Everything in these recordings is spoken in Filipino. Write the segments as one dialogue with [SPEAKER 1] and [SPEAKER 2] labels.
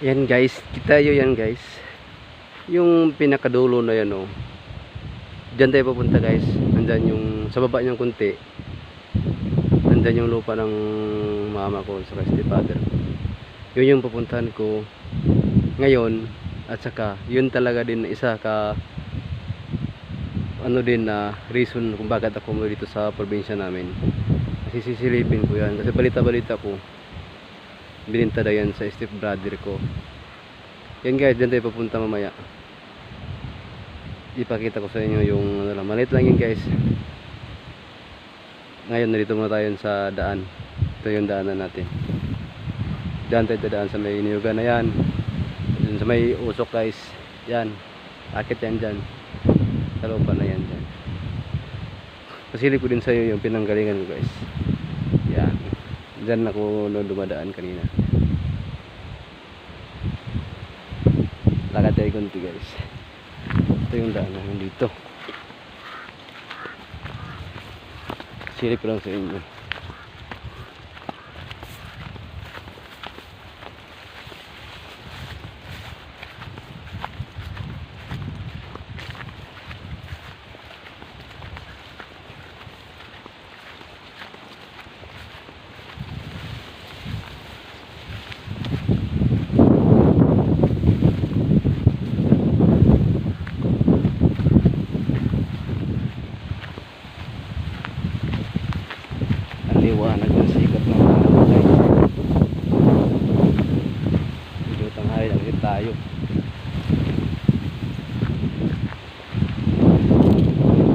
[SPEAKER 1] Yan guys, kita yun yan guys. Yung pinakadulo na yan oh. Diyan tayo pupunta guys. Nandyan yung sa baba niyang kunti. Nandyan yung lupa ng mama ko sa stepfather ko. Yun yung pupuntahan ko ngayon. At saka yun talaga din isa ka ano din na reason kung bakit ako mo dito sa probinsya namin. Kasi sisilipin ko yan. Kasi balita-balita ko bininta na yan sa stepbrother ko. Yan guys, dyan tayo papunta mamaya. Ipakita ko sa inyo yung ano lang, maliit lang yun guys. Ngayon narito muna tayo sa daan. Ito yung daanan natin. Daan tayo daan sa may niyugan na yan. Dun sa may usok guys. Yan. Akit yan dyan. Sa lupa na yan dyan. Pasilip ko din sa inyo yung pinanggalingan ko guys. Yan. Dyan ako dumadaan kanina. Lakad tayo kunti guys. Ito yung daanan dito. Silip ko lang sa inyo. Liwanag ng sikat ng araw guys. Medyo tanghali lang din tayo.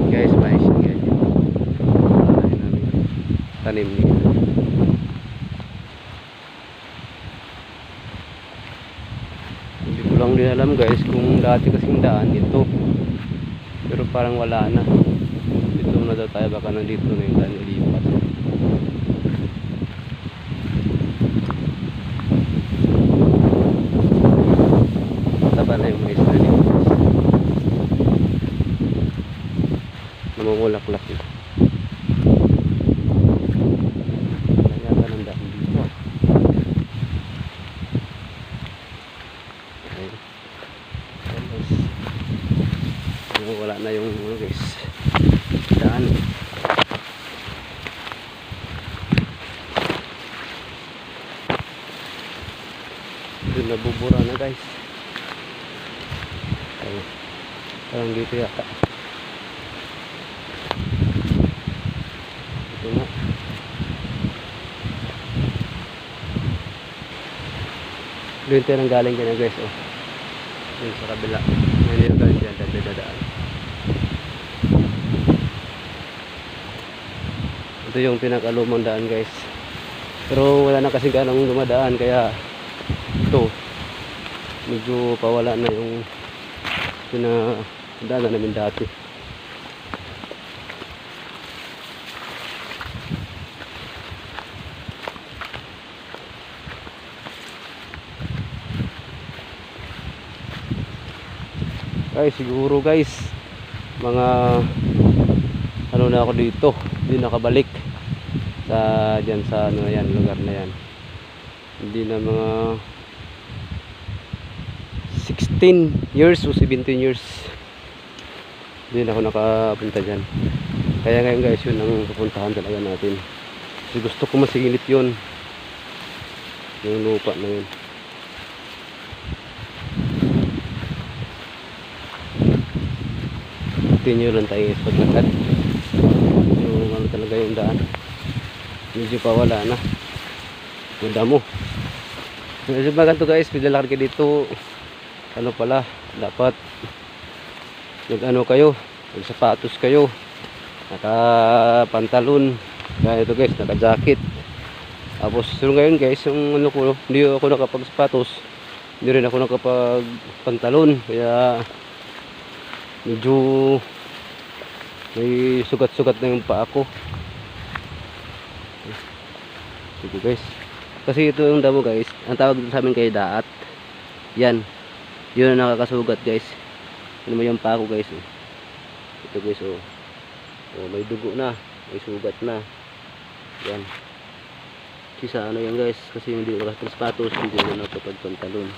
[SPEAKER 1] Guys, mais yan guys. Tanim niya. Hindi ko lang din alam guys kung dati kasing daan ito. Pero parang wala na. Dito na daw tayo, baka nandito na yung daan ilipat. Taba na yung mais na dito. Namumulaklak yun. Nanyata ng daan dito. Okay. Tapos wala na yung ano guys, daan. Doon nabubura na guys. Parang dito yata. Ito nga. Doon tayo nang galing dyan guys oh. Doon sa kabila. Ngayon yung galing dyan, dadaan. Ito yung pinakalumang daan guys. Pero wala na kasi ganang dumadaan kaya ito medyo pawala na yung pinadaanan namin dati. Ay siguro guys mga ano na ako dito, hindi nakabalik sa dyan sa ano yan, lugar na yan. Hindi na mga 16 years o 17 years hindi na ako nakapunta dyan. Kaya ngayon guys yun ang pupuntahan talaga natin kasi gusto ko masigilip yun yung lupa na yun. Continue lang tayo guys paglakad. Yung ano talaga yung daan medyo pa wala na yung damo. Medyo maganto guys, paglalakad kayo dito ano pala, dapat nag-ano kayo, nag-sapatos kayo, naka-pantalon, kaya ito guys, naka-jacket. Tapos so ngayon guys, yung ano ko, hindi ako nakapag-sapatos, hindi rin ako nakapag-pantalon, kaya medyo may sugat-sugat na yung paa ko. Sige guys, kasi ito yung damo guys, ang tawag sa amin kay daat. Yan, yun ang nakakasugat guys. Ano mo yung paa ko guys oh. Ito guys oh. Oh, may dugo na, may sugat na. Yan. Kasi sa ano yan guys, kasi hindi nakapag sapatos, hindi na nakapag pantalon.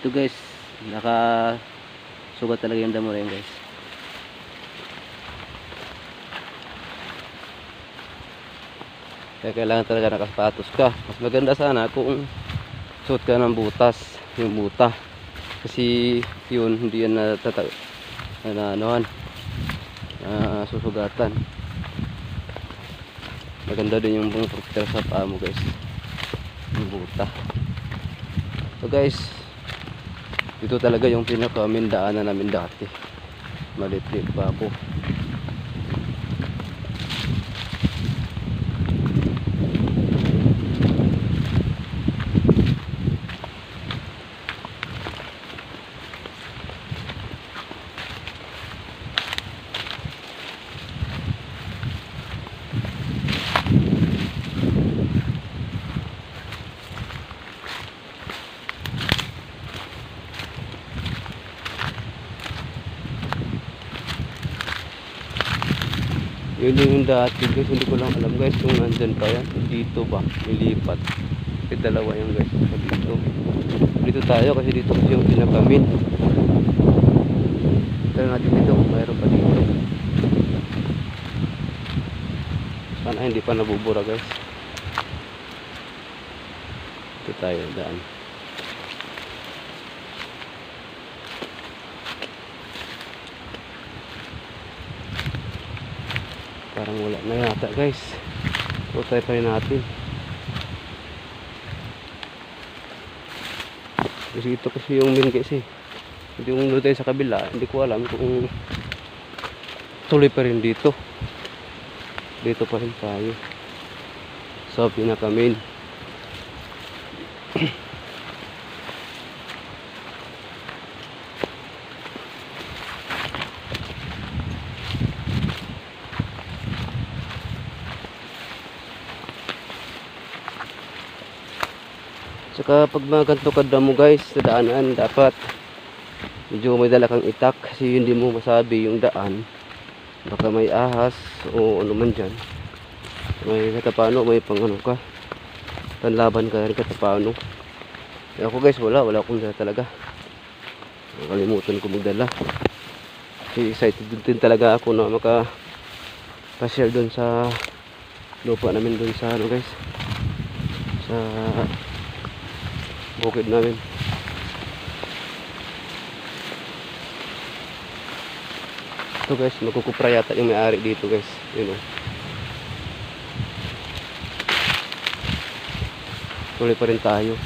[SPEAKER 1] Ito guys, naka sugat talaga yung damo rin guys. Kaya kailangan talaga nakasapatos ka. Mas maganda sana kung suot ka ng butas, yung buta. Kasi yun, hindi yan susugatan. Maganda din yung protector sa paa mo guys, yung buta. So guys, dito talaga yung pinaka-daanan namin dati. Malit-lit pa ako. Yun yung dati guys, hindi ko lang alam guys kung nandyan pa yan. Dito ba? Nilipat. Kasi dalawa yan guys. Dito. Dito tayo kasi dito kasi yung pinakamin. Tara natin dito kung mayroon pa dito. Sana hindi pa nabubura guys. Dito tayo daan. Parang wala na yata guys. So tayo pa rin natin. Kasi ito kasi yung main guys eh. Hindi yung tayo sa kabila. Hindi ko alam kung tuloy pa rin dito. Dito pa rin tayo. So pinaka main. Saka pag mga ganito kadamo guys sa daanan, dapat medyo may dala kang itak kasi hindi mo masabi yung daan. Baka may ahas o ano man dyan. May katapano, may pang ano ka, panlaban ka rin katapano. E ako guys, wala akong dala talaga. Nakalimutan ko magdala. Kasi excited din talaga ako na maka-share dun sa lupa namin dun sa ano guys, sa bukid namin. Ito guys, magkukupra yata yung may-ari dito guys. Yun o. Tuloy pa rin tayo.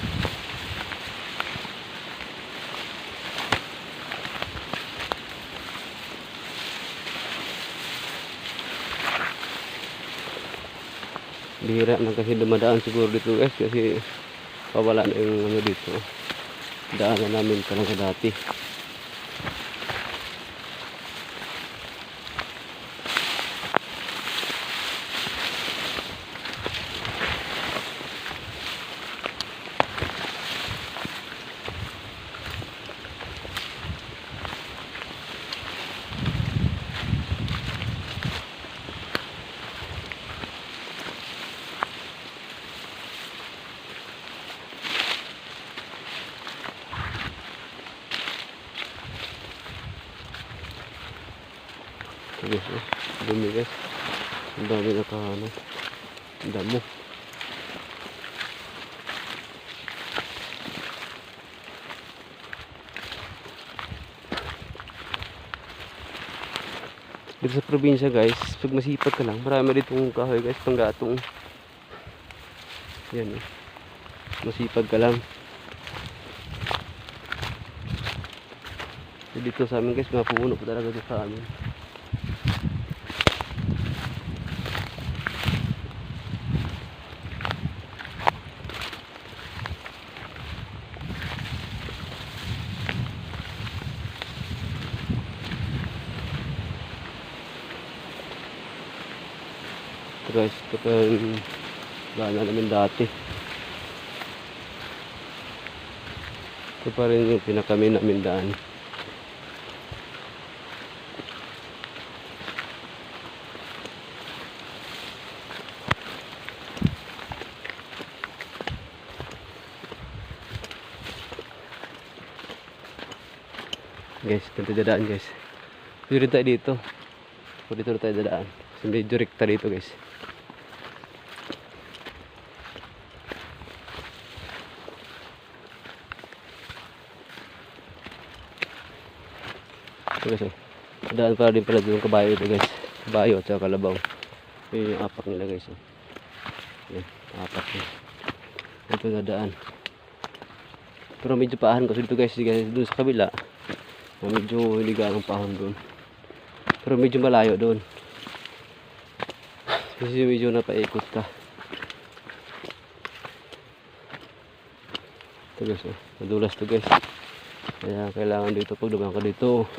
[SPEAKER 1] Bihira na kasi dumadaan siguro dito guys kasi pawala na yung ano dito. Daanan namin talaga dati. Guys, dumi guys. Ang dami nakaano. Ang damo. Dito sa probinsya guys, pag masipag ka lang, marami ditong kahoy guys, panggatong. Yan eh. Masipag ka lang. Dito sa amin guys, mga puno pa talaga dito sa amin. Guys, ito pa yung daanan namin dati. Ito pa rin yung pinakami namin daan. Guys, dito tayo dadaan guys. Dito rin tayo dito. O dito rin tayo dadaan. Kasi medyo rekta dito guys. Ito guys, oh. Daan pala din pala doon kabayo ito guys. Kabayo at saka kalabaw. Yun yung apak nila guys, oh. Yan, apak yun. Ito na daan. Pero medyo paahan kasi dito guys, doon sa kabila. Medyo hindi ganong pahon doon. Pero medyo malayo doon. Kasi medyo napaikot ka. Ito guys, oh. Madulas to guys. Kaya kailangan dito pag dumaan ka dito,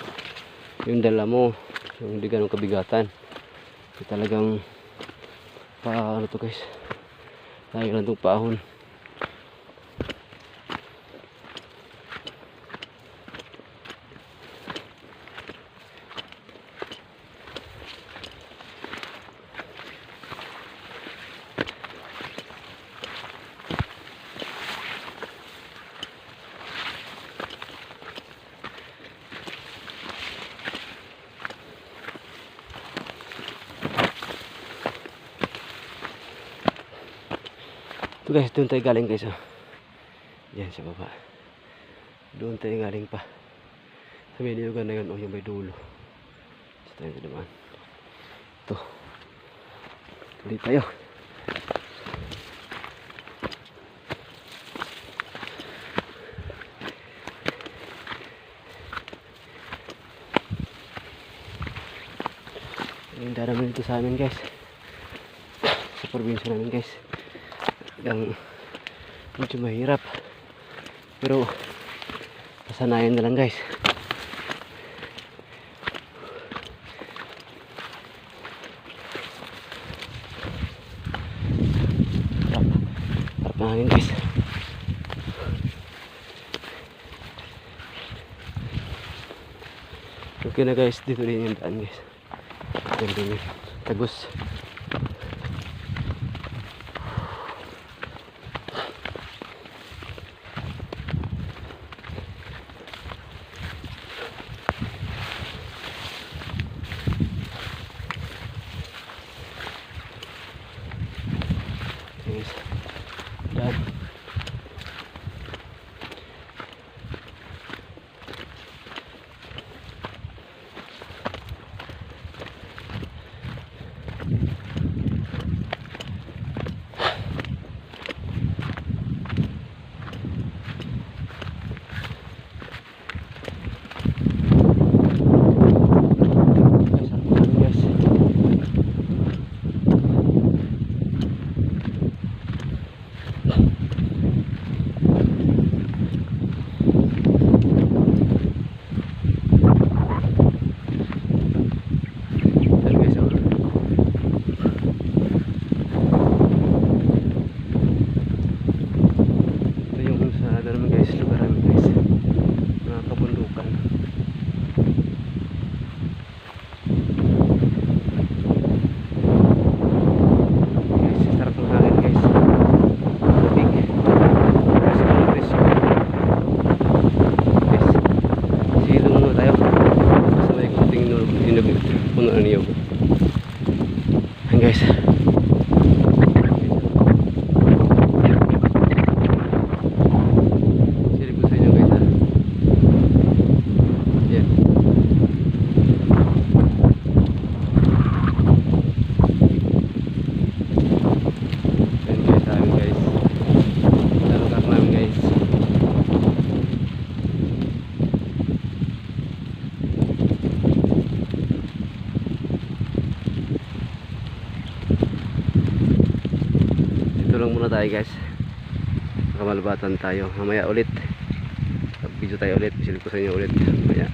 [SPEAKER 1] yung dala mo, yung hindi ganong kabigatan. Kasi talagang ano to guys. Lagi lang itong pahon. Ito guys, doon tayo galing guys, oh. Yan sa baba. Doon tayo galing pa. Sa may niyugan na yun, oh, yung may dulo. Sa tayo naman. Ito. Tuloy tayo. Yung daraman dito sa amin guys. Sa probinsya namin guys. Yang medyo mahirap, pero pasanayan na lang guys. Harap na hangin guys. Okay na guys, dito din yung daan guys. Ganda yun, tagos. Dan guys. Silip ko sa inyo guys, ha. Yan. Yan guys, sa amin guys. Sa lugar namin guys. Dito lang muna tayo guys. Kamalbatan tayo. Mamaya ulit. Video tayo ulit. Isilip ko sa inyo ulit. Mamaya.